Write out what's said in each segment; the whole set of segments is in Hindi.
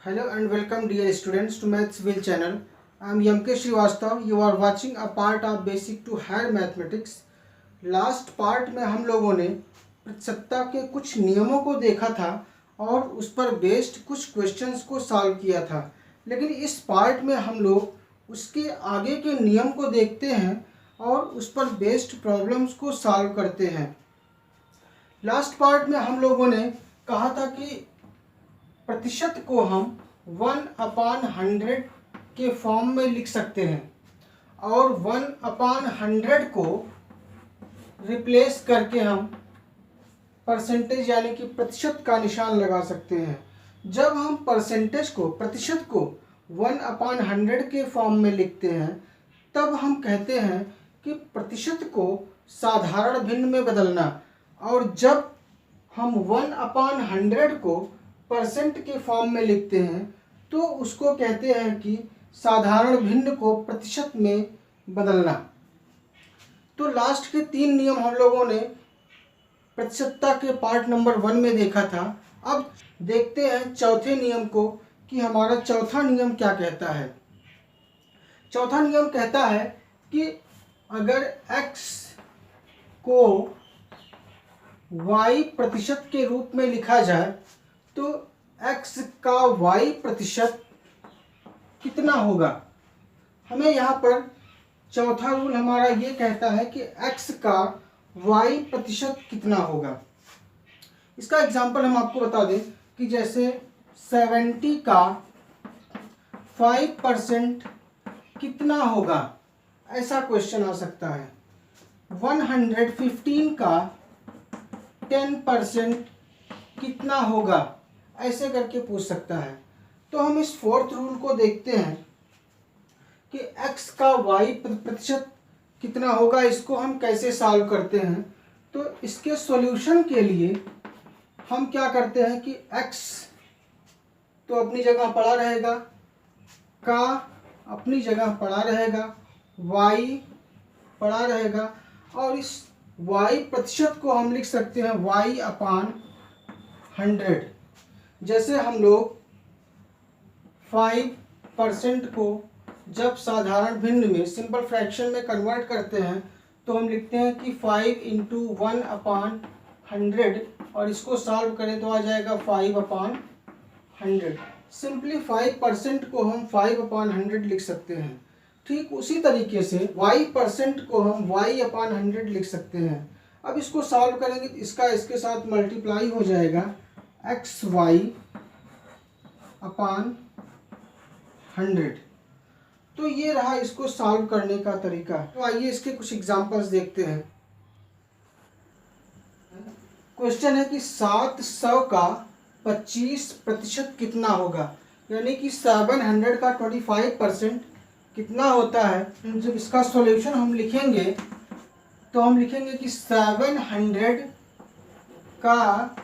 Hello and welcome dear students to Mathsville channel. I am Yamke Srivastav. You are watching a part of Basic to Higher Mathematics. Last part में हम लोगों ने प्रतिशतता के कुछ नियमों को देखा था और उस पर बेस्ड कुछ क्वेश्चंस को सॉल्व किया था। लेकिन इस पार्ट में हम लोग उसके आगे के नियम को देखते हैं और उस पर बेस्ड प्रॉब्लम्स को सॉल्व करते हैं। लास्ट पार्ट में हम लोगों ने कहा था कि प्रतिशत को हम 1/100 के फॉर्म में लिख सकते हैं और 1/100 को रिप्लेस करके हम परसेंटेज यानी कि प्रतिशत का निशान लगा सकते हैं। जब हम प्रतिशत को 1/100 के फॉर्म में लिखते हैं तब हम कहते हैं कि प्रतिशत को साधारण भिन्न में बदलना, और जब हम 1/100 को परसेंट के फॉर्म में लिखते हैं तो उसको कहते हैं कि साधारण भिन्न को प्रतिशत में बदलना। तो लास्ट के 3 नियम हम लोगों ने प्रतिशतता के पार्ट नंबर 1 में देखा था। अब देखते हैं चौथे नियम को कि हमारा चौथा नियम क्या कहता है। चौथा नियम कहता है कि अगर x को y प्रतिशत के रूप में लिखा जाए तो x का y प्रतिशत कितना होगा। हमें यहाँ पर चौथा रूल हमारा ये कहता है कि x का y प्रतिशत कितना होगा। इसका एग्जांपल हम आपको बता दें कि जैसे 70 का 5% कितना होगा, ऐसा क्वेश्चन आ सकता है। 115 का 10% कितना होगा, ऐसे करके पूछ सकता है। तो हम इस फोर्थ रूल को देखते हैं कि x का y प्रतिशत कितना होगा, इसको हम कैसे सॉल्व करते हैं। तो इसके सॉल्यूशन के लिए हम क्या करते हैं कि x तो अपनी जगह पड़ा रहेगा, का अपनी जगह पड़ा रहेगा, y पड़ा रहेगा, और इस y प्रतिशत को हम लिख सकते हैं y/100। जैसे हम लोग 5% को जब साधारण भिन्न में सिंपल फ्रैक्शन में कन्वर्ट करते हैं तो हम लिखते हैं कि 5 × 1/100, और इसको सॉल्व करें तो आ जाएगा 5/100। सिंपली 5% को हम 5/100 लिख सकते हैं। ठीक उसी तरीके से y% को हम y/100 लिख सकते हैं। अब इसको सॉल्व करेंगे तो इसका इसके साथ मल्टीप्लाई हो जाएगा xy/100। तो ये रहा इसको सॉल्व करने का तरीका। तो आइए इसके कुछ एग्जांपल्स देखते हैं। क्वेश्चन है कि 700 का 25% कितना होगा, यानी कि 700 का 25% कितना होता है। जब इसका सॉल्यूशन हम लिखेंगे तो हम लिखेंगे कि 700 का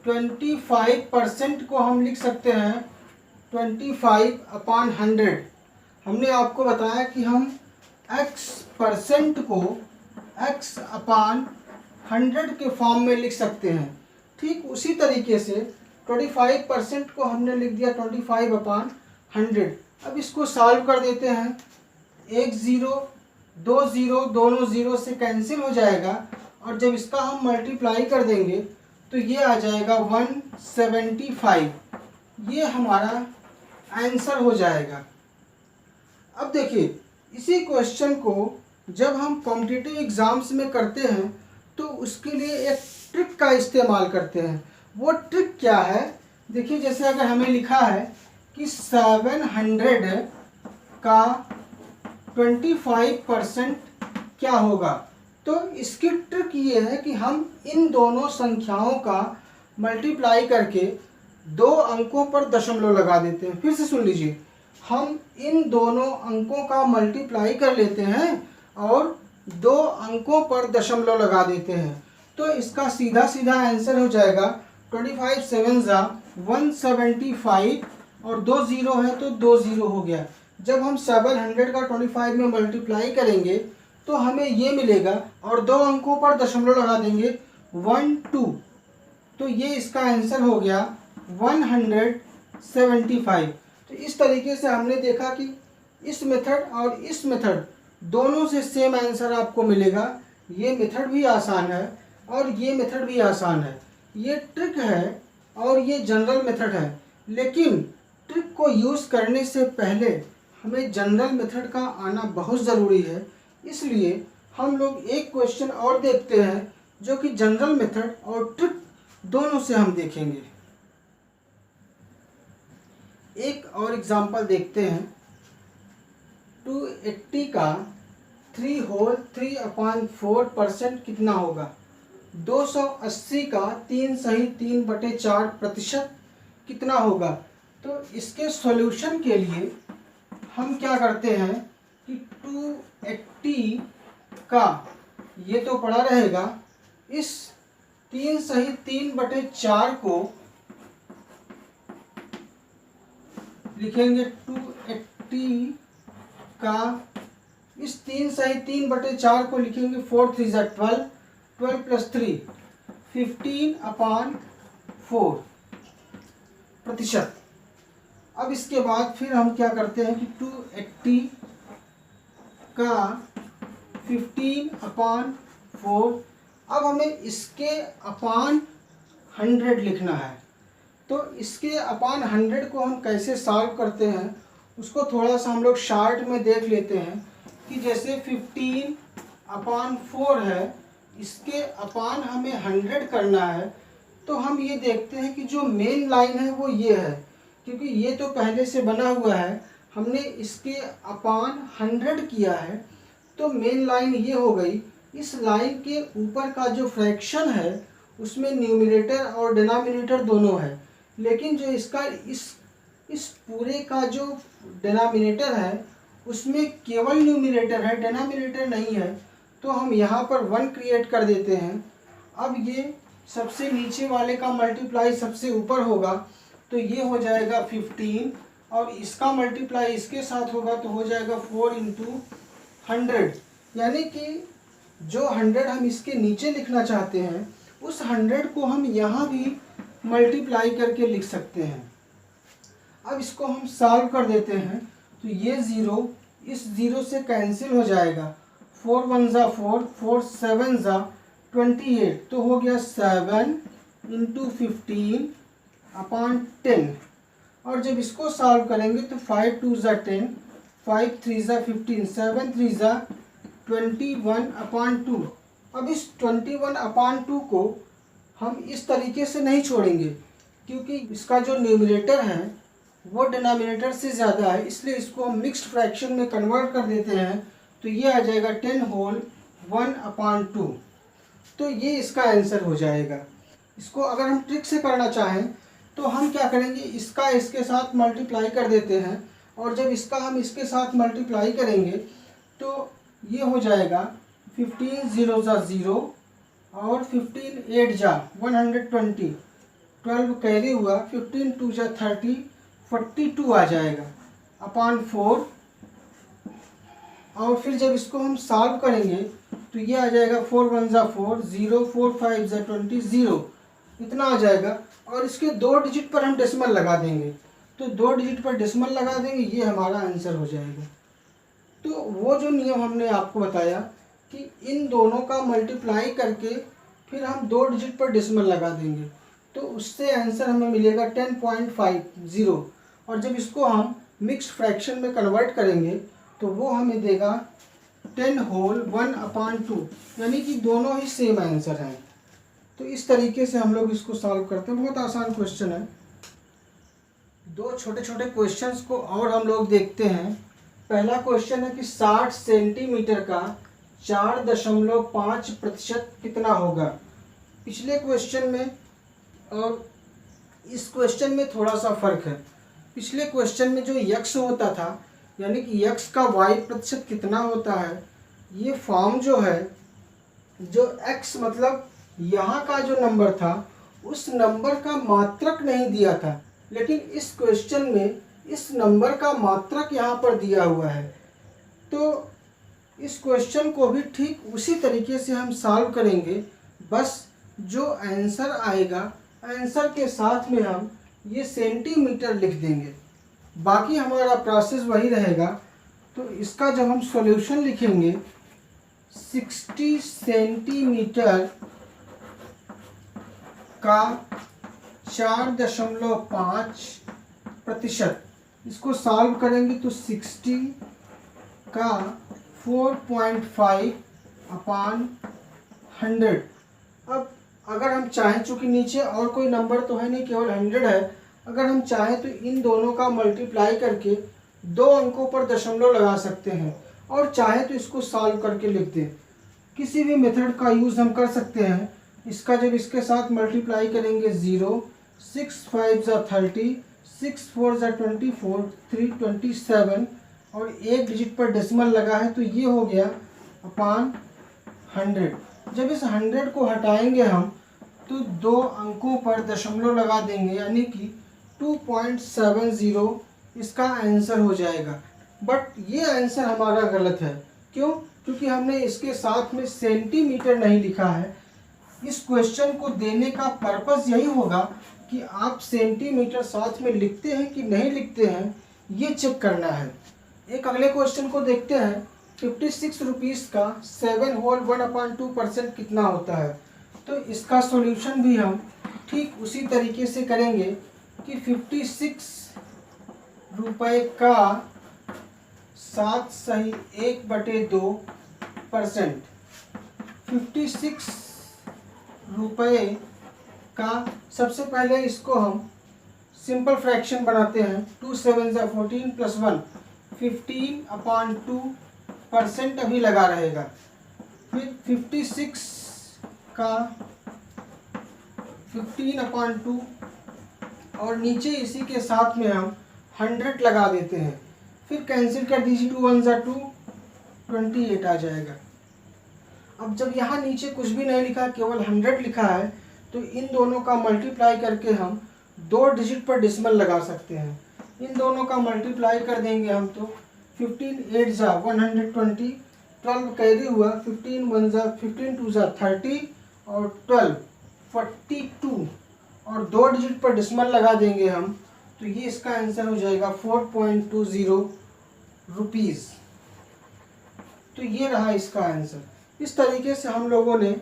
25% को हम लिख सकते हैं 25/100। हमने आपको बताया कि हम x% को x/100 के फॉर्म में लिख सकते हैं। ठीक उसी तरीके से 25% को हमने लिख दिया 25/100। अब इसको सॉल्व कर देते हैं। 1 0 2 0 दोनों 0 से कैंसिल हो जाएगा, और जब इसका हम मल्टीप्लाई कर देंगे तो ये आ जाएगा 175। ये हमारा आंसर हो जाएगा। अब देखिए इसी क्वेश्चन को जब हम कॉम्पिटिटिव एग्जाम्स में करते हैं तो उसके लिए एक ट्रिक का इस्तेमाल करते हैं। वो ट्रिक क्या है, देखिए जैसे अगर हमें लिखा है कि 700 का 25% क्या होगा, तो इसकी ट्रिक ये है कि हम इन दोनों संख्याओं का मल्टीप्लाई करके 2 अंकों पर दशमलव लगा देते हैं। फिर से सुन लीजिए, हम इन दोनों अंकों का मल्टीप्लाई कर लेते हैं और 2 अंकों पर दशमलव लगा देते हैं। तो इसका सीधा सीधा आंसर हो जाएगा 25 7 175, और 2 0 है तो 2 0 हो गया। जब हम 700 का 25 में मल्टीप्लाई करेंगे तो हमें ये मिलेगा, और 2 अंकों पर दशमलव लगा देंगे 1 2, तो ये इसका आंसर हो गया 125 75। तो इस तरीके से हमने देखा कि इस मेथड और इस मेथड दोनों से सेम आंसर आपको मिलेगा। ये मेथड भी आसान है और ये मेथड भी आसान है। ये ट्रिक है और ये जनरल मेथड है, लेकिन ट्रिक को यूज़ करने से पहले हमें जनरल मेथड का आना बहुत ज़रूरी है। इसलिए हम लोग एक क्वेश्चन और देखते हैं जो कि जनरल मेथड और ट्रिक दोनों से हम देखेंगे। एक और एग्जांपल देखते हैं। 280 का 3 होल 3/4% कितना होगा? 280 का 3 सही 3/4% कितना होगा? तो इसके सॉल्यूशन के लिए हम क्या करते हैं कि 280 का ये तो पड़ा रहेगा, इस 3 सही 3/4 को लिखेंगे 280 का इस 3 सही 3/4 को लिखेंगे 4 3 जा 12, 12 + 3 15/4%। अब इसके बाद फिर हम क्या करते हैं कि 280 का 15/4, अब हमें इसके अपान 100 लिखना है। तो इसके अपान 100 को हम कैसे सॉल्व करते हैं उसको थोड़ा सा हम लोग शार्ट में देख लेते हैं कि जैसे 15/4 है, इसके अपान हमें 100 करना है। तो हम ये देखते हैं कि जो मेन लाइन है वो ये है, क्योंकि ये तो पहले से बना हुआ है, हमने इसके अपान 100 किया है तो मेन लाइन ये हो गई। इस लाइन के ऊपर का जो फ्रैक्शन है उसमें न्यूमरेटर और डिनोमिनेटर दोनों है, लेकिन जो इसका इस पूरे का जो डिनोमिनेटर है उसमें केवल न्यूमरेटर है, डिनोमिनेटर नहीं है। तो हम यहाँ पर 1 क्रिएट कर देते हैं। अब ये सबसे नीचे वाले का मल्टीप्लाई सबसे ऊपर होगा तो ये हो जाएगा 15, और इसका मल्टीप्लाई इसके साथ होगा तो हो जाएगा 4 × 100। यानी कि जो 100 हम इसके नीचे लिखना चाहते हैं उस 100 को हम यहाँ भी मल्टीप्लाई करके लिख सकते हैं। अब इसको हम सॉल्व कर देते हैं तो ये 0 इस 0 से कैंसिल हो जाएगा। 4 1 जा 4, 4 7 जा 28, तो हो गया 7 × 15/10। और जब इसको सॉल्व करेंगे तो 5 2 जा 10, 5 3 जा 15, 7 3 जा 21/2। अब इस 21/2 को हम इस तरीके से नहीं छोड़ेंगे, क्योंकि इसका जो न्यूमरेटर है वो डिनोमिनेटर से ज़्यादा है, इसलिए इसको हम मिक्स्ड फ्रैक्शन में कन्वर्ट कर देते हैं। तो ये आ जाएगा 10 होल 1/2। तो ये इसका आंसर हो जाएगा। इसको अगर हम ट्रिक से करना चाहें तो हम क्या करेंगे, इसका इसके साथ मल्टीप्लाई कर देते हैं, और जब इसका हम इसके साथ मल्टीप्लाई करेंगे तो ये हो जाएगा 15 0 जा 0 और 15 8 जा 120, 12 कैरी हुआ, 15 2 जा 30, 42 आ जाएगा /4। और फिर जब इसको हम सॉल्व करेंगे तो ये आ जाएगा 4 1 जा 4, 0 4 5 जा 20, 0 इतना आ जाएगा। और इसके 2 डिजिट पर हम डेसिमल लगा देंगे, तो 2 डिजिट पर डेसिमल लगा देंगे, ये हमारा आंसर हो जाएगा। तो वो जो नियम हमने आपको बताया कि इन दोनों का मल्टीप्लाई करके फिर हम 2 डिजिट पर डेसिमल लगा देंगे, तो उससे आंसर हमें मिलेगा 10.50। और जब इसको हम मिक्स्ड फ्रैक्शन में कन्वर्ट करेंगे तो वो हमें देगा 10 होल 1/2, यानी कि दोनों ही सेम आंसर हैं। तो इस तरीके से हम लोग इसको सॉल्व करते हैं। बहुत आसान क्वेश्चन है। 2 छोटे छोटे क्वेश्चंस को और हम लोग देखते हैं। पहला क्वेश्चन है कि 60 सेंटीमीटर का 4.5% कितना होगा। पिछले क्वेश्चन में और इस क्वेश्चन में थोड़ा सा फ़र्क है। पिछले क्वेश्चन में जो यक्स होता था, यानी कि यक्स का y% कितना होता है, ये फॉर्म जो है, जो x मतलब यहाँ का जो नंबर था उस नंबर का मात्रक नहीं दिया था, लेकिन इस क्वेश्चन में इस नंबर का मात्रक यहाँ पर दिया हुआ है। तो इस क्वेश्चन को भी ठीक उसी तरीके से हम सॉल्व करेंगे, बस जो आंसर आएगा आंसर के साथ में हम ये सेंटीमीटर लिख देंगे, बाकी हमारा प्रोसेस वही रहेगा। तो इसका जब हम सॉल्यूशन लिखेंगे 60 सेंटीमीटर का 4.5%, इसको सॉल्व करेंगे तो 60 का 4.5 अपान 100। अब अगर हम चाहें, चूँकि नीचे और कोई नंबर तो है नहीं, केवल 100 है, अगर हम चाहें तो इन दोनों का मल्टीप्लाई करके 2 अंकों पर दशमलव लगा सकते हैं, और चाहे तो इसको सॉल्व करके लिख दें। किसी भी मेथड का यूज़ हम कर सकते हैं। इसका जब इसके साथ मल्टीप्लाई करेंगे 0, 6 5 ज़ा 30, 6 4 ज़ा 24, 3 27, और एक डिजिट पर डेसिमल लगा है तो ये हो गया अपान 100। जब इस 100 को हटाएंगे हम तो 2 अंकों पर दशमलव लगा देंगे, यानी कि 2.70 इसका आंसर हो जाएगा। बट ये आंसर हमारा गलत है। क्यों? क्योंकि हमने इसके साथ में सेंटीमीटर नहीं लिखा है। इस क्वेश्चन को देने का पर्पस यही होगा कि आप सेंटीमीटर साथ में लिखते हैं कि नहीं लिखते हैं, ये चेक करना है। एक अगले क्वेश्चन को देखते हैं। 56 रुपीज़ का 7 होल 1/2% कितना होता है? तो इसका सॉल्यूशन भी हम ठीक उसी तरीके से करेंगे कि 56 रुपये का 7 सही 1/2%, 56 रुपये का, सबसे पहले इसको हम सिंपल फ्रैक्शन बनाते हैं। 2 7 ज़ा 14 + 1, 15/2% अभी लगा रहेगा। फिर 56 का 15/2, और नीचे इसी के साथ में हम 100 लगा देते हैं। फिर कैंसिल कर दीजिए, 2 1 ज़ा 2, 28 आ जाएगा। अब जब यहाँ नीचे कुछ भी नहीं लिखा, केवल 100 लिखा है, तो इन दोनों का मल्टीप्लाई करके हम 2 डिजिट पर डेसिमल लगा सकते हैं। इन दोनों का मल्टीप्लाई कर देंगे हम तो 15 8 ज़ा 120, 12 कैरी हुआ, 15 1 ज़ा 15 2 ज़ा 30, और 12 42, और 2 डिजिट पर डेसिमल लगा देंगे हम, तो ये इसका आंसर हो जाएगा 4.20 रुपीज़। तो ये रहा इसका आंसर। इस तरीके से हम लोगों ने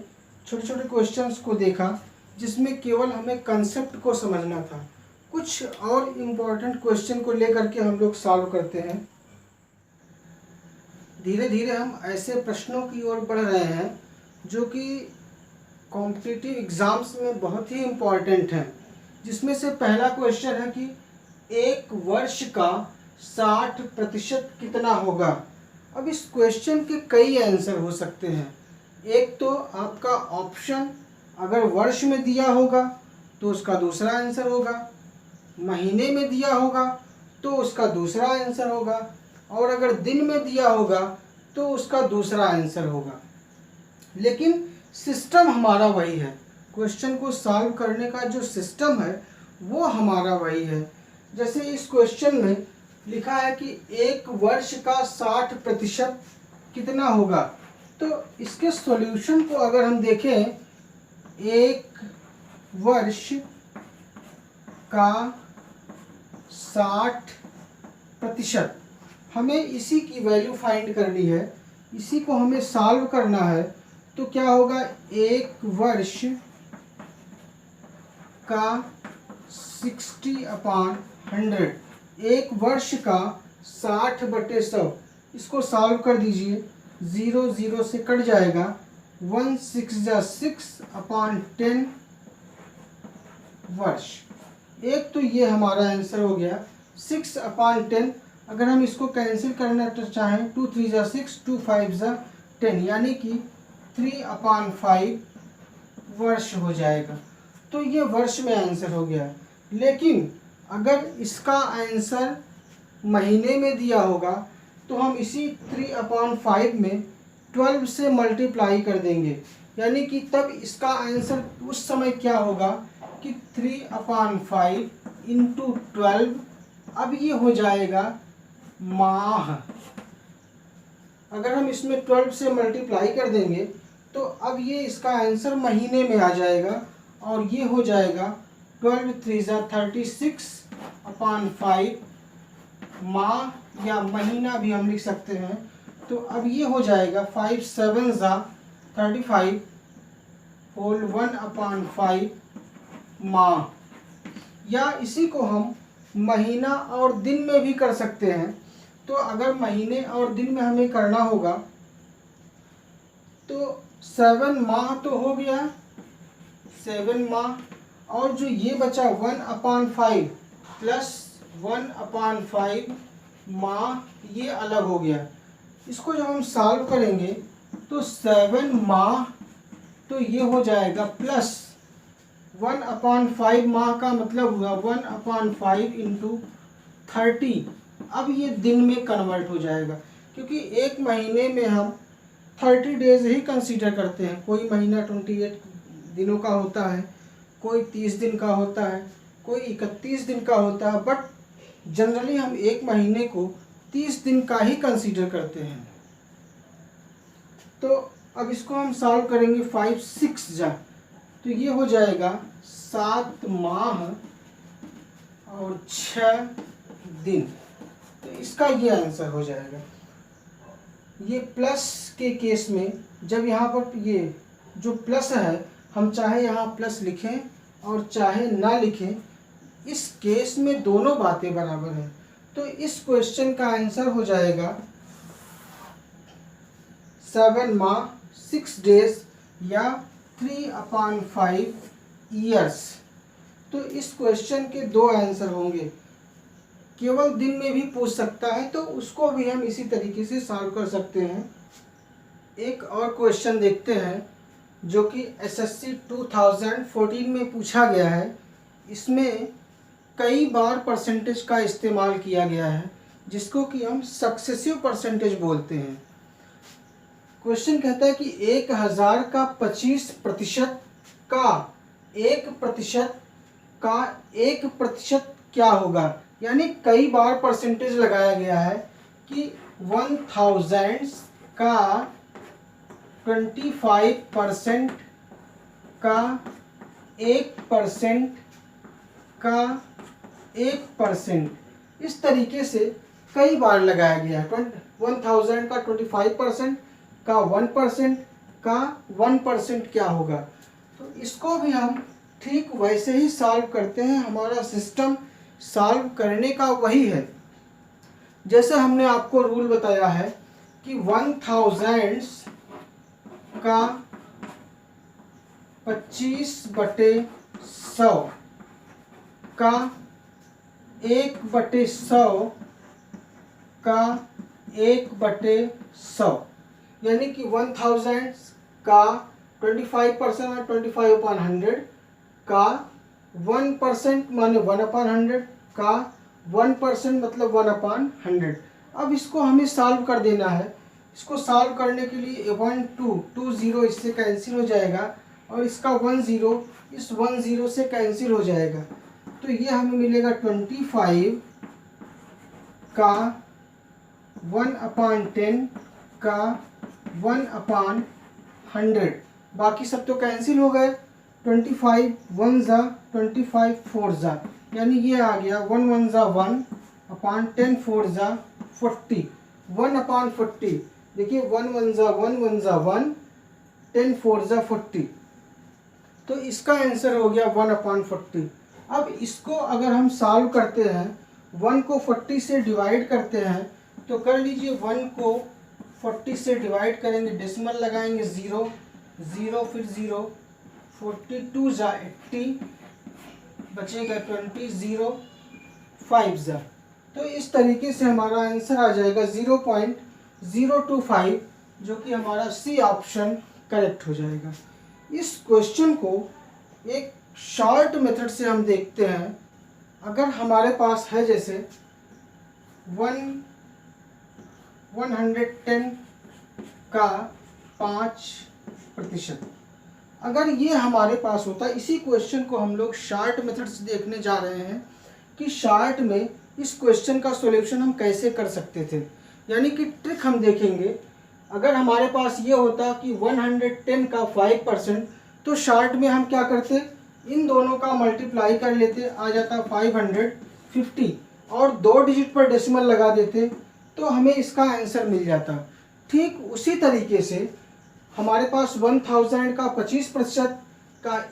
छोटे छोटे क्वेश्चंस को देखा जिसमें केवल हमें कंसेप्ट को समझना था। कुछ और इम्पोर्टेंट क्वेश्चन को लेकर के हम लोग सॉल्व करते हैं। धीरे धीरे हम ऐसे प्रश्नों की ओर बढ़ रहे हैं जो कि कॉम्पिटिटिव एग्ज़ाम्स में बहुत ही इम्पोर्टेंट हैं, जिसमें से पहला क्वेश्चन है कि एक वर्ष का 60% कितना होगा। अब इस क्वेश्चन के कई आंसर हो सकते हैं। एक तो आपका ऑप्शन अगर वर्ष में दिया होगा तो उसका दूसरा आंसर होगा, महीने में दिया होगा तो उसका दूसरा आंसर होगा, और अगर दिन में दिया होगा तो उसका दूसरा आंसर होगा। लेकिन सिस्टम हमारा वही है। क्वेश्चन को सॉल्व करने का जो सिस्टम है वो हमारा वही है। जैसे इस क्वेश्चन में लिखा है कि एक वर्ष का 60% कितना होगा, तो इसके सॉल्यूशन को अगर हम देखें, एक वर्ष का 60%, हमें इसी की वैल्यू फाइंड करनी है, इसी को हमें सॉल्व करना है। तो क्या होगा, एक वर्ष का 60/100, एक वर्ष का 60/100, इसको सॉल्व कर दीजिए। 0 0 से कट जाएगा, 1 6 ज़ा 6/10 वर्ष। एक तो ये हमारा आंसर हो गया 6/10। अगर हम इसको कैंसिल करना तो चाहें, 2 3 ज़ा 6, 2 5 ज़ा 10, यानी कि 3/5 वर्ष हो जाएगा। तो ये वर्ष में आंसर हो गया। लेकिन अगर इसका आंसर महीने में दिया होगा तो हम इसी 3/5 में 12 से मल्टीप्लाई कर देंगे, यानी कि तब इसका आंसर उस समय क्या होगा कि 3/5 × 12, अब ये हो जाएगा माह। अगर हम इसमें 12 से मल्टीप्लाई कर देंगे तो अब ये इसका आंसर महीने में आ जाएगा, और ये हो जाएगा 12 3 ज़ा 36 अपॉन 5 माह या महीना भी हम लिख सकते हैं। तो अब ये हो जाएगा 5 7 ज़ा 35 होल 1 अपॉन 5 माह। या इसी को हम महीना और दिन में भी कर सकते हैं। तो अगर महीने और दिन में हमें करना होगा तो 7 माह तो हो गया, 7 माह, और जो ये बचा 1 अपॉन 5 प्लस 1 अपॉन 5 माह, ये अलग हो गया। इसको जब हम सॉल्व करेंगे तो 7 माह तो ये हो जाएगा प्लस 1 अपॉन 5 माह का मतलब हुआ 1 अपॉन 5 इंटू 30। अब ये दिन में कन्वर्ट हो जाएगा, क्योंकि एक महीने में हम 30 डेज ही कंसीडर करते हैं। कोई महीना 28 दिनों का होता है, कोई 30 दिन का होता है, कोई 31 दिन का होता है, बट जनरली हम एक महीने को 30 दिन का ही कंसीडर करते हैं। तो अब इसको हम सॉल्व करेंगे 5 6 जा, तो ये हो जाएगा 7 माह और 6 दिन। तो इसका ये आंसर हो जाएगा। ये प्लस के केस में जब यहाँ पर ये जो प्लस है, हम चाहे यहाँ प्लस लिखें और चाहे ना लिखें, इस केस में दोनों बातें बराबर हैं। तो इस क्वेश्चन का आंसर हो जाएगा 7 माह 6 डेज या 3 अपॉन 5 ईयर्स। तो इस क्वेश्चन के दो आंसर होंगे। केवल दिन में भी पूछ सकता है तो उसको भी हम इसी तरीके से सॉल्व कर सकते हैं। एक और क्वेश्चन देखते हैं जो कि एसएससी 2014 में पूछा गया है। इसमें कई बार परसेंटेज का इस्तेमाल किया गया है, जिसको कि हम सक्सेसिव परसेंटेज बोलते हैं। क्वेश्चन कहता है कि 1000 का 25% का 1% क्या होगा। यानी कई बार परसेंटेज लगाया गया है कि 1000 का 25% का 1% का 1%, इस तरीके से कई बार लगाया गया है। 1000 का 25% का 1% का 1% क्या होगा। तो इसको भी हम ठीक वैसे ही सॉल्व करते हैं। हमारा सिस्टम सॉल्व करने का वही है। जैसे हमने आपको रूल बताया है कि 1000 का 25/100 का 1/100 का 1/100, यानी कि 1000 का 25% और 25/100 का 1% माने 1/100 का 1% मतलब 1/100। अब इसको हमें सॉल्व कर देना है। इसको सॉल्व करने के लिए 1 2 0 इससे कैंसिल हो जाएगा और इसका 1 0 इस 1 0 से कैंसिल हो जाएगा। तो ये हमें मिलेगा 25 का 1/10 का 1/100। बाकी सब तो कैंसिल हो गए। 25 1 ज़ा 25 4 ज़ा, यानी ये आ गया 1 1 ज़ा 1/10 4 ज़ा 40 1/40। देखिए 1 1 ज़ा 1 1 ज़ा 1 10 4 ज़ा 40। तो इसका आंसर हो गया 1/40। अब इसको अगर हम सॉल्व करते हैं, 1 को 40 से डिवाइड करते हैं, तो कर लीजिए 1 को 40 से डिवाइड करेंगे, डेसिमल लगाएंगे 0 0 फिर 0, 42 ज़ा 80 बचेगा 20 0 5 ज़ा। तो इस तरीके से हमारा आंसर आ जाएगा 0.025, जो कि हमारा सी ऑप्शन करेक्ट हो जाएगा। इस क्वेश्चन को एक शॉर्ट मेथड से हम देखते हैं। अगर हमारे पास है जैसे 110 का 5%, अगर ये हमारे पास होता, इसी क्वेश्चन को हम लोग शॉर्ट मेथड से देखने जा रहे हैं कि शॉर्ट में इस क्वेश्चन का सॉल्यूशन हम कैसे कर सकते थे। यानी कि ट्रिक हम देखेंगे। अगर हमारे पास ये होता कि 110 का 5%, तो शॉर्ट में हम क्या करते, इन दोनों का मल्टीप्लाई कर लेते, आ जाता 550 और 2 डिजिट पर डेसिमल लगा देते तो हमें इसका आंसर मिल जाता। ठीक उसी तरीके से हमारे पास 1000 का 25% का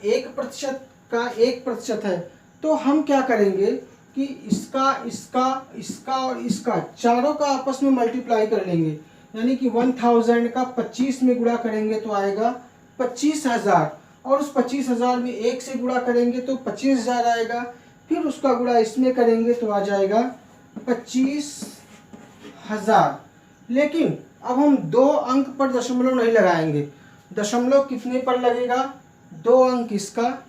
1% है, तो हम क्या करेंगे कि इसका और इसका चारों का आपस में मल्टीप्लाई कर लेंगे, यानी कि 1000 का 25 में गुणा करेंगे तो आएगा 25,000 और उस 25,000 में 1 से गुणा करेंगे तो 25,000 आएगा, फिर उसका गुणा इसमें करेंगे तो आ जाएगा 25,000। लेकिन अब हम 2 अंक पर दशमलव नहीं लगाएंगे। दशमलव कितने पर लगेगा? 2 अंक इसका,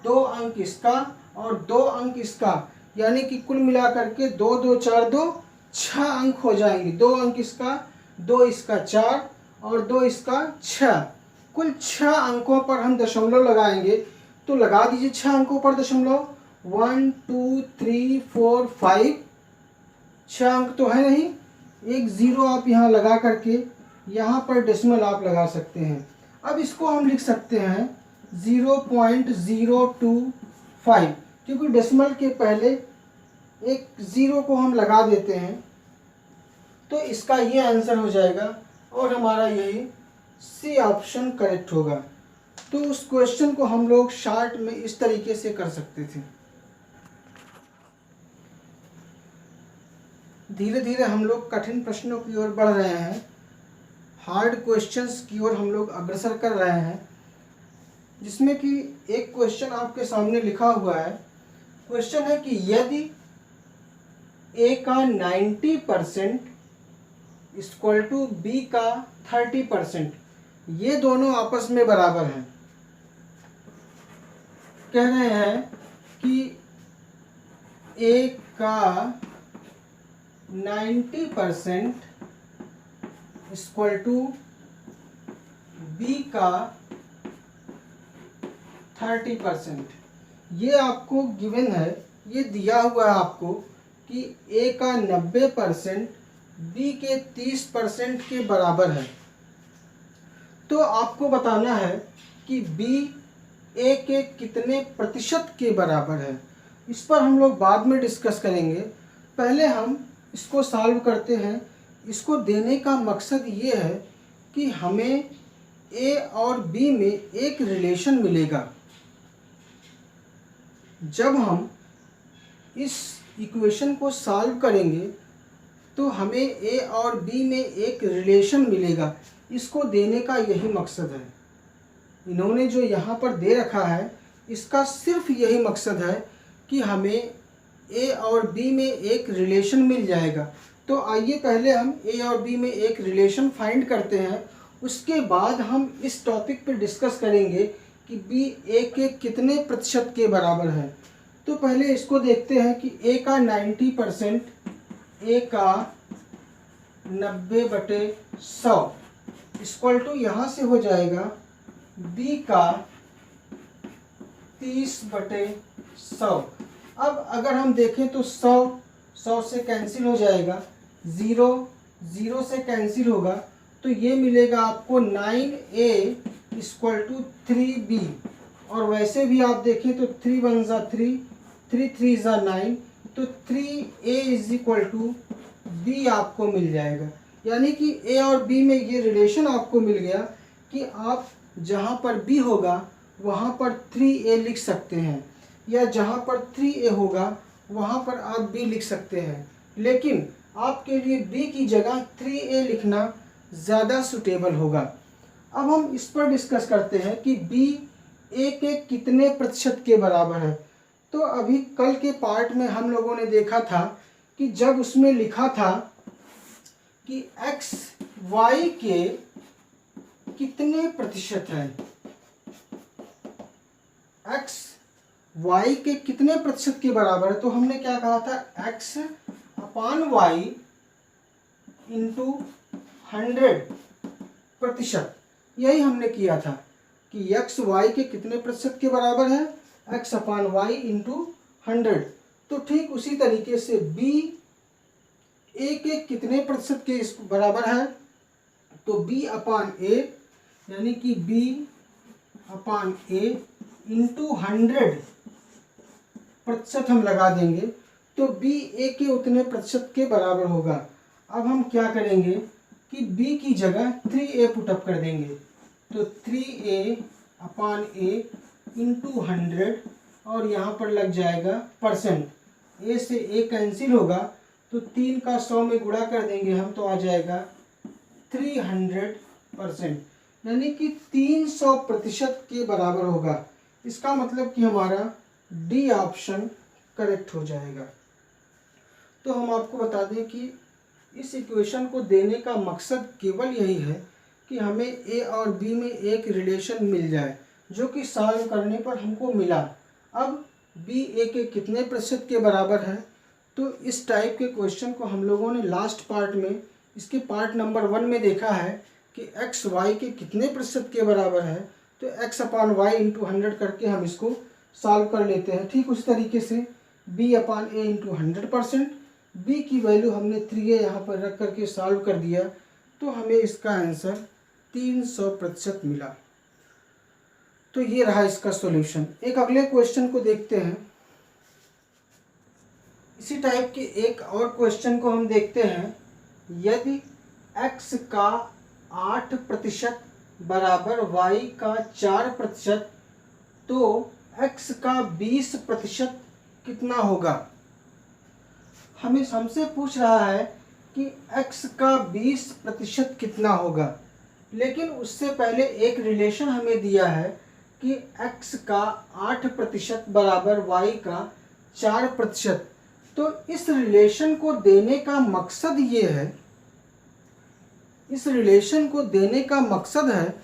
2 अंक इसका और 2 अंक इसका, यानी कि कुल मिलाकर के 2 2 4 2 6 अंक हो जाएंगे। 2 अंक इसका, 2 इसका 4 और 2 इसका 6, कुल 6 अंकों पर हम दशमलव लगाएंगे। तो लगा दीजिए 6 अंकों पर दशमलव, 1 2 3 4 5, 6 अंक तो है नहीं, एक ज़ीरो आप यहाँ लगा करके यहाँ पर डेसिमल आप लगा सकते हैं। अब इसको हम लिख सकते हैं 0.025, क्योंकि डेसिमल के पहले एक ज़ीरो को हम लगा देते हैं, तो इसका ये आंसर हो जाएगा और हमारा यही सी ऑप्शन करेक्ट होगा। तो उस क्वेश्चन को हम लोग शॉर्ट में इस तरीके से कर सकते थे। धीरे धीरे हम लोग कठिन प्रश्नों की ओर बढ़ रहे हैं, हार्ड क्वेश्चंस की ओर हम लोग अग्रसर कर रहे हैं, जिसमें कि एक क्वेश्चन आपके सामने लिखा हुआ है। क्वेश्चन है कि यदि ए का 90% इक्वल टू बी का 30%, ये दोनों आपस में बराबर हैं। कह रहे हैं कि ए का 90% इक्वल टू बी का 30%। ये आपको गिवन है, ये दिया हुआ है आपको कि ए का 90% बी के 30% के बराबर है। तो आपको बताना है कि बी ए के कितने प्रतिशत के बराबर है। इस पर हम लोग बाद में डिस्कस करेंगे, पहले हम इसको सॉल्व करते हैं। इसको देने का मकसद ये है कि हमें ए और बी में एक रिलेशन मिलेगा। जब हम इस इक्वेशन को सॉल्व करेंगे तो हमें ए और बी में एक रिलेशन मिलेगा, इसको देने का यही मकसद है। इन्होंने जो यहाँ पर दे रखा है इसका सिर्फ यही मकसद है कि हमें ए और बी में एक रिलेशन मिल जाएगा। तो आइए पहले हम ए और बी में एक रिलेशन फाइंड करते हैं, उसके बाद हम इस टॉपिक पे डिस्कस करेंगे कि बी ए के कितने प्रतिशत के बराबर है। तो पहले इसको देखते हैं कि ए का 90%, ए का 90/100 इक्वल टू यहाँ से हो जाएगा बी का 30/100। अब अगर हम देखें तो 100 से कैंसिल हो जाएगा, 0 से कैंसिल होगा, तो ये मिलेगा आपको 9a इक्वल टू 3b। और वैसे भी आप देखें तो 3 1 ज़ा 3, 3 3 ज़ा 9, तो 3a is equal to b आपको मिल जाएगा। यानी कि a और b में ये रिलेशन आपको मिल गया कि आप जहाँ पर b होगा वहाँ पर 3a लिख सकते हैं, या जहाँ पर 3a होगा वहाँ पर आप b लिख सकते हैं। लेकिन आपके लिए b की जगह 3a लिखना ज़्यादा सूटेबल होगा। अब हम इस पर डिस्कस करते हैं कि b a के कितने प्रतिशत के बराबर है। तो अभी कल के पार्ट में हम लोगों ने देखा था कि जब उसमें लिखा था कि x y के कितने प्रतिशत है, x y के कितने प्रतिशत के बराबर है, तो हमने क्या कहा था, x अपान y इंटू 100%। यही हमने किया था कि x y के कितने प्रतिशत के बराबर है, x अपान y इंटू 100। तो ठीक उसी तरीके से b a के कितने प्रतिशत के बराबर है, तो b अपान a, यानी कि b अपान a इंटू 100% हम लगा देंगे तो b a के उतने प्रतिशत के बराबर होगा। अब हम क्या करेंगे कि b की जगह 3a पुटअप कर देंगे, तो 3a/a इंटू 100 और यहाँ पर लग जाएगा परसेंट, a से a कैंसिल होगा तो 3 का 100 में गुणा कर देंगे हम तो आ जाएगा 300%, यानी कि 300% के बराबर होगा। इसका मतलब कि हमारा डी ऑप्शन करेक्ट हो जाएगा। तो हम आपको बता दें कि इस इक्वेशन को देने का मकसद केवल यही है कि हमें ए और बी में एक रिलेशन मिल जाए जो कि सॉल्व करने पर हमको मिला। अब बी ए के कितने प्रतिशत के बराबर है, तो इस टाइप के क्वेश्चन को हम लोगों ने लास्ट पार्ट में इसके पार्ट नंबर 1 में देखा है कि एक्स वाई के कितने प्रतिशत के बराबर है, तो x/y इंटू 100 करके हम इसको सॉल्व कर लेते हैं। ठीक उस तरीके से b/a इंटू 100%, b की वैल्यू हमने 3a यहाँ पर रख करके सॉल्व कर दिया तो हमें इसका आंसर 300% मिला। तो ये रहा इसका सॉल्यूशन। एक अगले क्वेश्चन को देखते हैं। इसी टाइप के एक और क्वेश्चन को हम देखते हैं। यदि x का 8% बराबर y का 4%, तो x का 20% कितना होगा। हमसे पूछ रहा है कि x का 20% कितना होगा, लेकिन उससे पहले एक रिलेशन हमें दिया है कि x का 8% बराबर y का 4%। तो इस रिलेशन को देने का मकसद ये है, इस रिलेशन को देने का मकसद है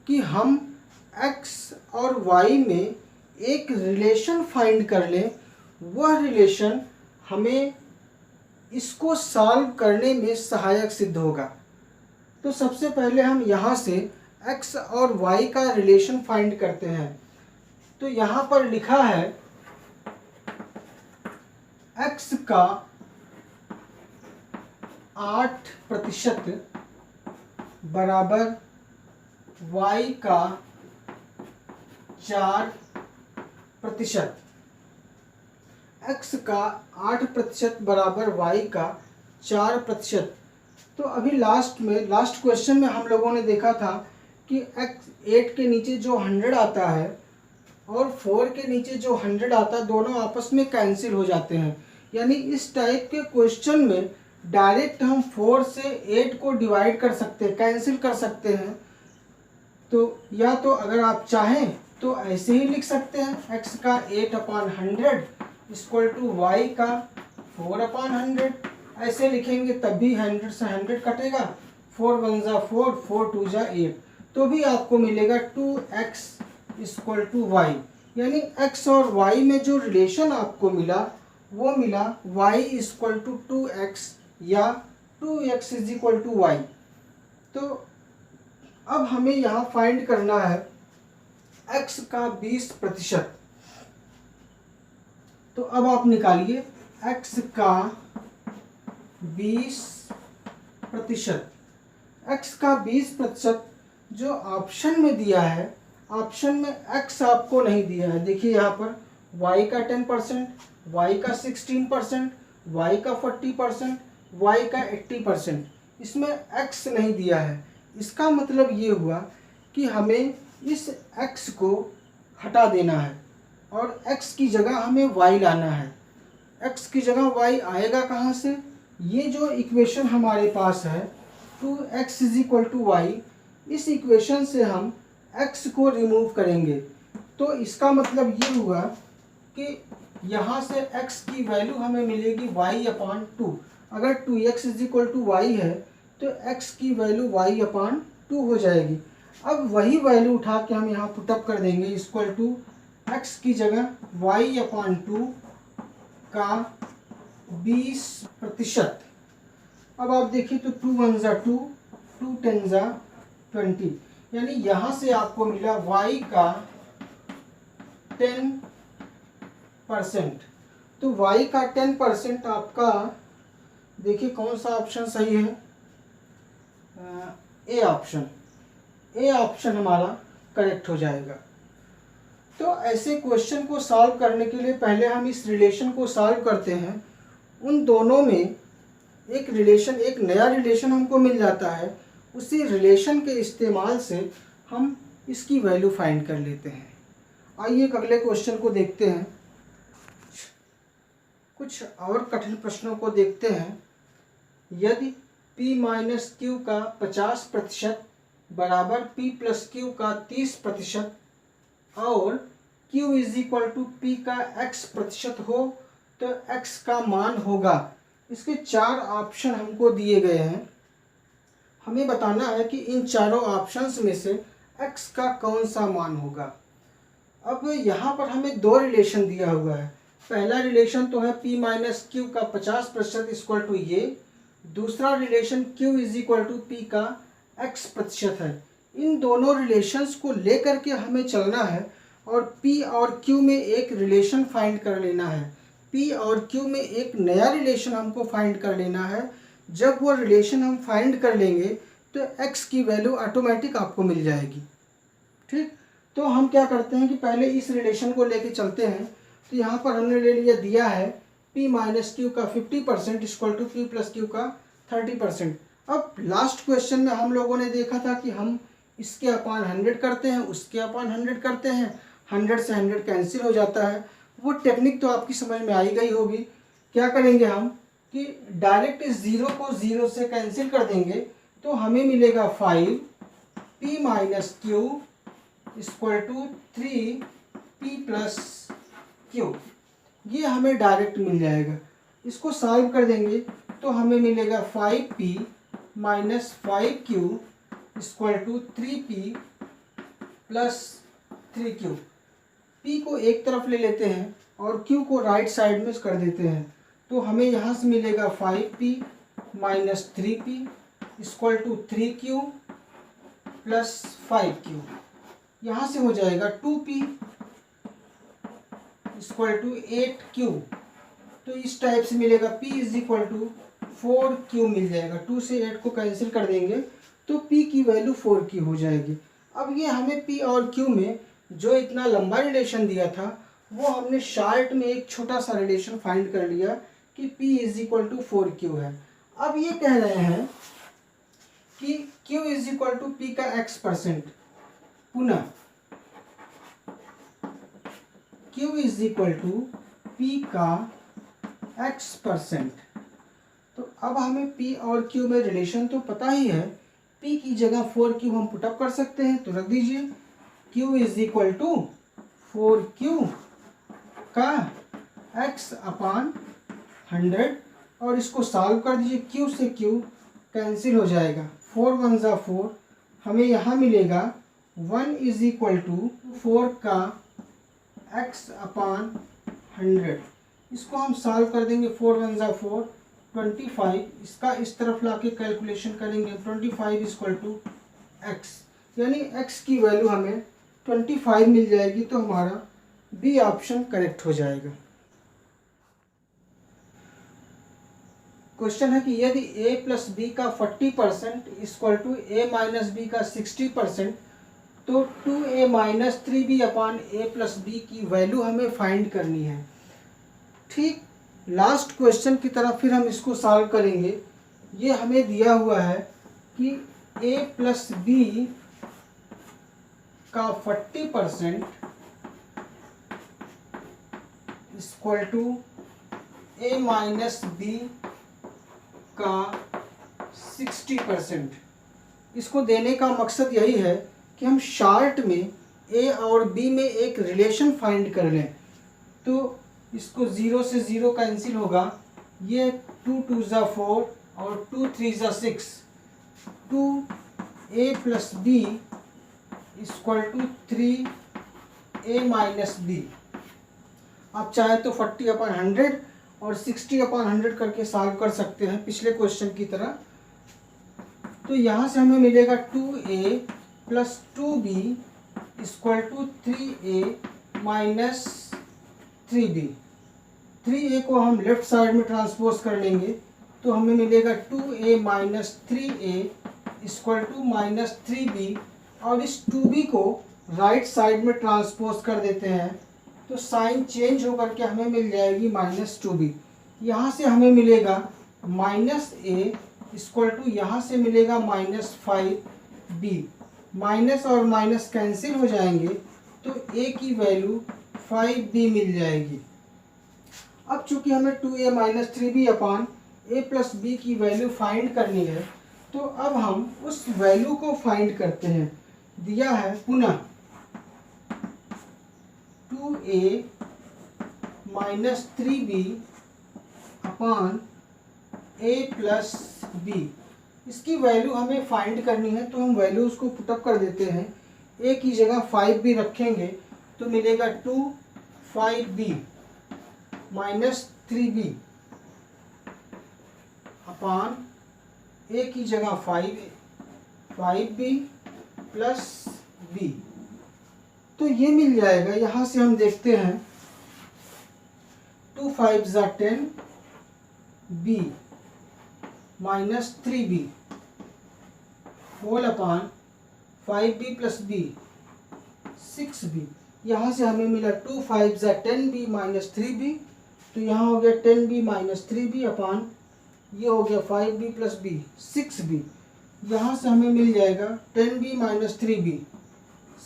कि हम x और y में एक रिलेशन फाइंड कर लें। वह रिलेशन हमें इसको सॉल्व करने में सहायक सिद्ध होगा। तो सबसे पहले हम यहाँ से x और y का रिलेशन फाइंड करते हैं। तो यहाँ पर लिखा है x का 8% बराबर y का 4%। x का 8% बराबर y का 4%। तो अभी लास्ट क्वेश्चन में हम लोगों ने देखा था कि x 8 के नीचे जो 100 आता है और 4 के नीचे जो 100 आता है दोनों आपस में कैंसिल हो जाते हैं। यानी इस टाइप के क्वेश्चन में डायरेक्ट हम 4 से 8 को डिवाइड कर सकते हैं, कैंसिल कर सकते हैं। तो या तो अगर आप चाहें तो ऐसे ही लिख सकते हैं, x का 8/100 इक्वल टू y का 4/100। ऐसे लिखेंगे तब भी 100 से 100 कटेगा, 4 1 जा 4, 4 2 जा 8, तो भी आपको मिलेगा 2x इक्वल टू y। यानी x और y में जो रिलेशन आपको मिला वो मिला y इक्वल टू 2x या 2x is equal to y। तो अब हमें यहाँ फाइंड करना है x का 20%। तो अब आप निकालिए x का 20%। x का 20% जो ऑप्शन में दिया है, ऑप्शन में x आपको नहीं दिया है। देखिए यहाँ पर y का 10%, y का 16%, y का 40%, y का 80%, इसमें x नहीं दिया है। इसका मतलब ये हुआ कि हमें इस x को हटा देना है और x की जगह हमें y लाना है। x की जगह y आएगा कहाँ से, ये जो इक्वेशन हमारे पास है 2x is equal to Y, इस इक्वेशन से हम x को रिमूव करेंगे। तो इसका मतलब ये हुआ कि यहाँ से x की वैल्यू हमें मिलेगी y/2। अगर 2x is equal to Y है तो x की वैल्यू y/2 हो जाएगी। अब वही वैल्यू उठा के हम यहाँ पुटअप कर देंगे इक्वल टू x की जगह y/2 का 20%। अब आप देखिए तो 2 1 जा 2, 2 10 जा 20, यानी यहाँ से आपको मिला y का 10%। तो y का 10% आपका देखिए कौन सा ऑप्शन सही है, ए ऑप्शन हमारा करेक्ट हो जाएगा। तो ऐसे क्वेश्चन को सॉल्व करने के लिए पहले हम इस रिलेशन को सॉल्व करते हैं। उन दोनों में एक नया रिलेशन हमको मिल जाता है। उसी रिलेशन के इस्तेमाल से हम इसकी वैल्यू फाइंड कर लेते हैं। आइए एक अगले क्वेश्चन को देखते हैं। कुछ और कठिन प्रश्नों को देखते हैं। यदि p माइनस क्यू का 50% बराबर p प्लस क्यू का 30% और q is equal to p का x% हो तो x का मान होगा। इसके 4 ऑप्शन हमको दिए गए हैं। हमें बताना है कि इन चारों ऑप्शंस में से x का कौन सा मान होगा। अब यहाँ पर हमें 2 रिलेशन दिया हुआ है। पहला रिलेशन तो है p माइनस क्यू का 50% इक्वल टू ये। दूसरा relation q is equal to p का x% है। इन दोनों रिलेशंस को लेकर के हमें चलना है और p और q में एक रिलेशन फाइंड कर लेना है। p और q में एक नया रिलेशन हमको फाइंड कर लेना है। जब वो रिलेशन हम फाइंड कर लेंगे तो x की वैल्यू ऑटोमेटिक आपको मिल जाएगी। ठीक, तो हम क्या करते हैं कि पहले इस रिलेशन को लेके चलते हैं। तो यहाँ पर हमने ले लिया दिया है p माइनस क्यू का 50% equal to p plus Q का 30%। अब लास्ट क्वेश्चन में हम लोगों ने देखा था कि हम इसके अपान 100 करते हैं, उसके अपान 100 करते हैं, 100 से 100 कैंसिल हो जाता है। वो टेक्निक तो आपकी समझ में आई गई होगी। क्या करेंगे हम कि डायरेक्ट इस 0 को 0 से कैंसिल कर देंगे तो हमें मिलेगा 5 p minus Q equal to 3 p plus Q. ये हमें डायरेक्ट मिल जाएगा। इसको सॉल्व कर देंगे तो हमें मिलेगा 5p minus 5q equal to 3p plus 3q। p को एक तरफ ले लेते हैं और q को राइट साइड में कर देते हैं तो हमें यहाँ से मिलेगा 5p minus 3p equal to 3q plus 5q। यहाँ से हो जाएगा 2p इक्वल टू 8q। तो इस टाइप से मिलेगा p is equal to 4q मिल जाएगा। 2 से 8 को कैंसिल कर देंगे तो p की वैल्यू 4q हो जाएगी। अब ये हमें p और q में जो इतना लंबा रिलेशन दिया था वो हमने शॉर्ट में एक छोटा सा रिलेशन फाइंड कर लिया कि p is equal to 4q है। अब ये कह रहे हैं कि q is equal to p का x%। पुनः q is equal to p का x%। तो अब हमें p और q में रिलेशन तो पता ही है। p की जगह 4q हम पुटअप कर सकते हैं तो रख दीजिए q is equal to 4q का x अपान 100 और इसको सॉल्व कर दीजिए। q से q कैंसिल हो जाएगा। 4 1 जा 4, हमें यहाँ मिलेगा 1 इज इक्वल टू 4 का x अपान 100। इसको हम सॉल्व कर देंगे। 4 1 जा 4, 25। इसका इस तरफ लाके कैलकुलेशन करेंगे 25 इक्वल टू x, यानी x की वैल्यू हमें 25 मिल जाएगी। तो हमारा बी ऑप्शन करेक्ट हो जाएगा। क्वेश्चन है कि यदि a प्लस बी का 40% equal to a minus B का 60% तो 2a minus 3b upon a plus B की वैल्यू हमें फाइंड करनी है। ठीक, लास्ट क्वेश्चन की तरफ फिर हम इसको सॉल्व करेंगे। ये हमें दिया हुआ है कि a प्लस बी का 40% equal to a minus B का 60%। इसको देने का मकसद यही है कि हम शॉर्ट में a और b में एक रिलेशन फाइंड कर लें। तो इसको 0 से 0 कैंसिल होगा। ये 2 2 जा 4 और 2 3 जा 6। 2a plus B equal to 3a minus B. आप चाहे तो 40 अपान 100 और 60 अपान 100 करके सॉल्व कर सकते हैं पिछले क्वेश्चन की तरह। तो यहाँ से हमें मिलेगा 2a plus 2b equal to 3a minus 3b। 3a को हम लेफ्ट साइड में ट्रांसपोज कर लेंगे तो हमें मिलेगा 2a minus 3a equal to minus 3b और इस 2b को राइट साइड में ट्रांसपोज कर देते हैं तो साइन चेंज होकर के हमें मिल जाएगी -2b। यहाँ से हमें मिलेगा -a इक्वल टू, यहाँ से मिलेगा -5b। माइनस और माइनस कैंसिल हो जाएंगे तो a की वैल्यू 5b मिल जाएगी। अब चूंकि हमें 2a - 3b upon a plus b की वैल्यू फाइंड करनी है, तो अब हम उस वैल्यू को फाइंड करते हैं। दिया है पुनः 2a - 3b upon a plus b। इसकी वैल्यू हमें फाइंड करनी है, तो हम वैल्यू उसको पुटअप कर देते हैं। a की जगह 5b रखेंगे तो मिलेगा 5b minus 3b upon a की जगह 5b प्लस b। तो ये मिल जाएगा। यहाँ से हम देखते हैं 2 5 ज़ा 10 b minus 3b whole upon 5b plus b 6b। यहाँ से हमें मिला 2 5 ज़ा 10b माइनस 3b, तो यहाँ हो गया 10b माइनस 3b अपान ये हो गया 5b प्लस b 6b। यहाँ से हमें मिल जाएगा 10b माइनस 3b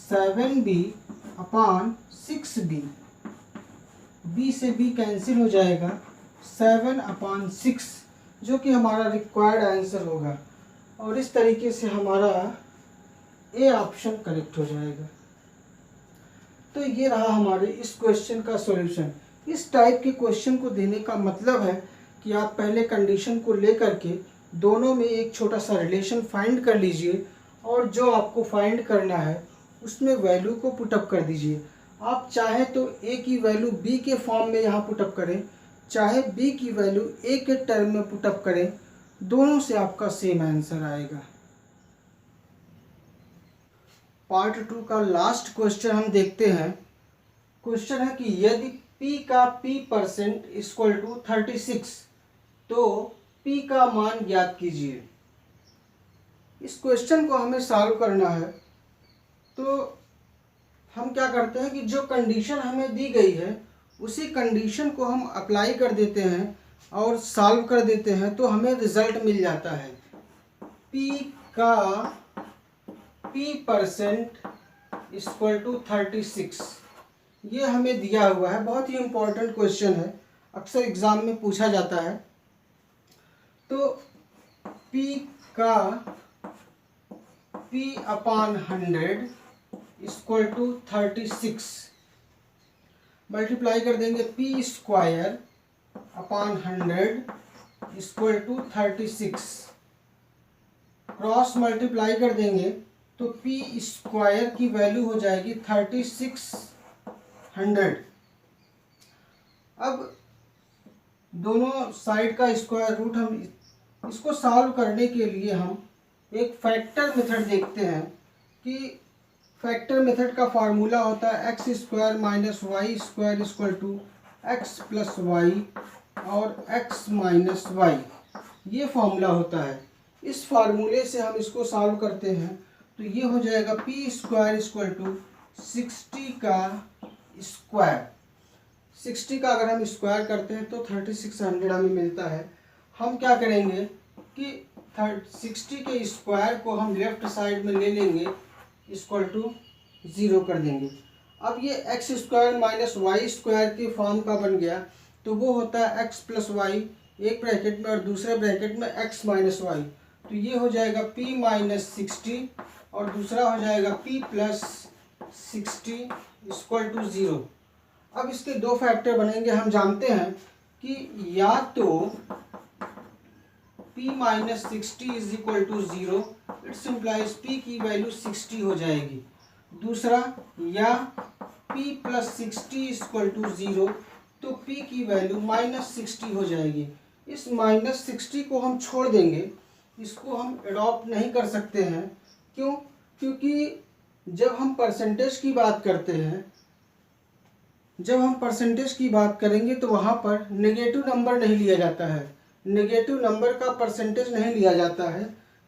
7b अपान 6b। b से b कैंसिल हो जाएगा, 7 अपान 6 जो कि हमारा रिक्वायर्ड आंसर होगा। और इस तरीके से हमारा ए ऑप्शन करेक्ट हो जाएगा। तो ये रहा हमारे इस क्वेश्चन का सॉल्यूशन। इस टाइप के क्वेश्चन को देने का मतलब है कि आप पहले कंडीशन को लेकर के दोनों में एक छोटा सा रिलेशन फाइंड कर लीजिए और जो आपको फाइंड करना है उसमें वैल्यू को पुटअप कर दीजिए। आप चाहे तो a की वैल्यू b के फॉर्म में यहाँ पुटअप करें, चाहे b की वैल्यू a के टर्म में पुटअप करें, दोनों से आपका सेम आंसर आएगा। पार्ट 2 का लास्ट क्वेश्चन हम देखते हैं। क्वेश्चन है कि यदि p का p% इक्वल टू 36 तो p का मान ज्ञात कीजिए। इस क्वेश्चन को हमें सॉल्व करना है, तो हम क्या करते हैं कि जो कंडीशन हमें दी गई है उसी कंडीशन को हम अप्लाई कर देते हैं और सॉल्व कर देते हैं, तो हमें रिजल्ट मिल जाता है। p का p% इक्वल टू 36, ये हमें दिया हुआ है। बहुत ही इम्पोर्टेंट क्वेश्चन है, अक्सर एग्ज़ाम में पूछा जाता है। तो p का p upon 100 equal to 36 multiply कर देंगे p square upon 100 equal to 36, cross multiply कर देंगे तो p स्क्वायर की वैल्यू हो जाएगी 3600। अब दोनों साइड का स्क्वायर रूट, हम इसको सॉल्व करने के लिए हम एक फैक्टर मेथड देखते हैं कि फैक्टर मेथड का फार्मूला होता है x square minus Y square equal to X plus Y और x माइनस वाई, ये फार्मूला होता है। इस फार्मूले से हम इसको सॉल्व करते हैं तो ये हो जाएगा p स्क्वायर इक्वल टू 60 का स्क्वायर। 60 का अगर हम स्क्वायर करते हैं तो 3600 हमें मिलता है। हम क्या करेंगे कि 60 के स्क्वायर को हम लेफ्ट साइड में ले लेंगे, इक्वल टू 0 कर देंगे। अब ये X square minus Y square के फॉर्म का बन गया, तो वो होता है एक्स प्लस वाई एक ब्रैकेट में और दूसरे ब्रैकेट में एक्स माइनस वाई। तो ये हो जाएगा p माइनस 60 और दूसरा हो जाएगा p प्लस 60 इक्वल टू 0। अब इसके दो फैक्टर बनेंगे। हम जानते हैं कि या तो p minus 60 is equal to 0, it's implies p की वैल्यू 60 हो जाएगी। दूसरा, या p प्लस 60 इक्वल टू 0, तो p की वैल्यू माइनस 60 हो जाएगी। इस माइनस 60 को हम छोड़ देंगे, इसको हम एडॉप्ट नहीं कर सकते हैं। क्यों? क्योंकि जब हम परसेंटेज की बात करते हैं, जब हम परसेंटेज की बात करेंगे तो वहाँ पर नेगेटिव नंबर नहीं लिया जाता है, नेगेटिव नंबर का परसेंटेज नहीं लिया जाता है।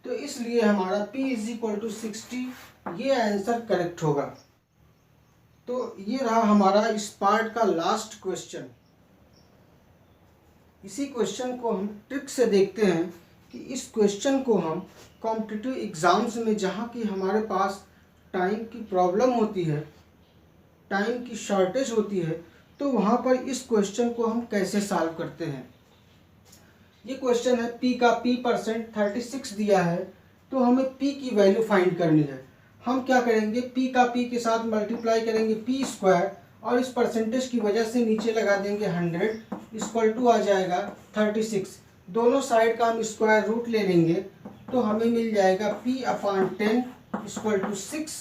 तो इसलिए हमारा p इज इक्वल टू 60 ये आंसर करेक्ट होगा। तो ये रहा हमारा इस पार्ट का लास्ट क्वेश्चन। इसी क्वेश्चन को हम ट्रिक से देखते हैं कि इस क्वेश्चन को हम कॉम्पिटिटिव एग्ज़ाम्स में, जहाँ की हमारे पास टाइम की प्रॉब्लम होती है, टाइम की शॉर्टेज होती है, तो वहाँ पर इस क्वेश्चन को हम कैसे सॉल्व करते हैं। ये क्वेश्चन है p का p% 36 दिया है, तो हमें p की वैल्यू फाइंड करनी है। हम क्या करेंगे, p का p के साथ मल्टीप्लाई करेंगे p² और इस परसेंटेज की वजह से नीचे लगा देंगे 100 इक्वल टू आ जाएगा 36। दोनों साइड का हम स्क्वायर रूट ले लेंगे तो हमें मिल जाएगा p/10 इक्वल टू 6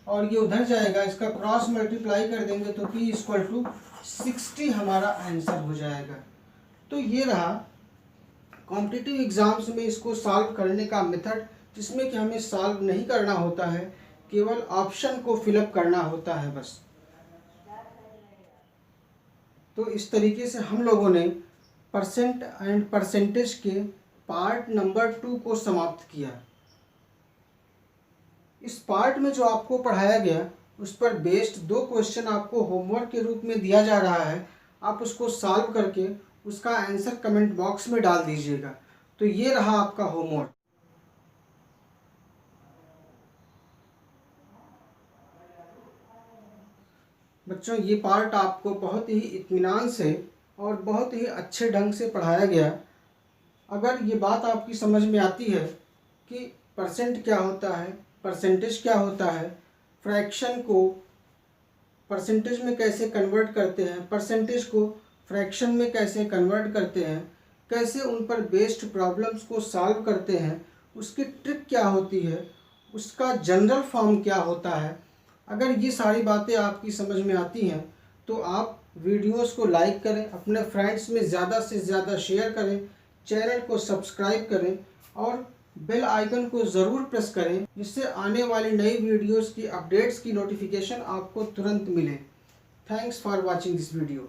और ये उधर जाएगा, इसका क्रॉस मल्टीप्लाई कर देंगे तो p इक्वल टू 60 हमारा आंसर हो जाएगा। तो ये रहा कॉम्पिटिटिव एग्जाम्स में इसको सॉल्व करने का मेथड, जिसमें कि हमें सॉल्व नहीं करना होता है, केवल ऑप्शन को फिलअप करना होता है बस। तो इस तरीके से हम लोगों ने परसेंट एंड परसेंटेज के पार्ट नंबर 2 को समाप्त किया। इस पार्ट में जो आपको पढ़ाया गया उस पर बेस्ड 2 क्वेश्चन आपको होमवर्क के रूप में दिया जा रहा है। आप उसको सॉल्व करके उसका आंसर कमेंट बॉक्स में डाल दीजिएगा। तो ये रहा आपका होमवर्क। बच्चों, ये पार्ट आपको बहुत ही इत्मीनान से और बहुत ही अच्छे ढंग से पढ़ाया गया। अगर ये बात आपकी समझ में आती है कि परसेंट क्या होता है, परसेंटेज क्या होता है, फ्रैक्शन को परसेंटेज में कैसे कन्वर्ट करते हैं, परसेंटेज को फ्रैक्शन में कैसे कन्वर्ट करते हैं, कैसे उन पर बेस्ड प्रॉब्लम्स को सॉल्व करते हैं, उसकी ट्रिक क्या होती है, उसका जनरल फॉर्म क्या होता है, अगर ये सारी बातें आपकी समझ में आती हैं तो आप वीडियोस को लाइक करें, अपने फ्रेंड्स में ज़्यादा से ज़्यादा शेयर करें, चैनल को सब्सक्राइब करें और बेल आइकन को ज़रूर प्रेस करें, जिससे आने वाली नई वीडियोस की अपडेट्स की नोटिफिकेशन आपको तुरंत मिले। Thanks for watching this video.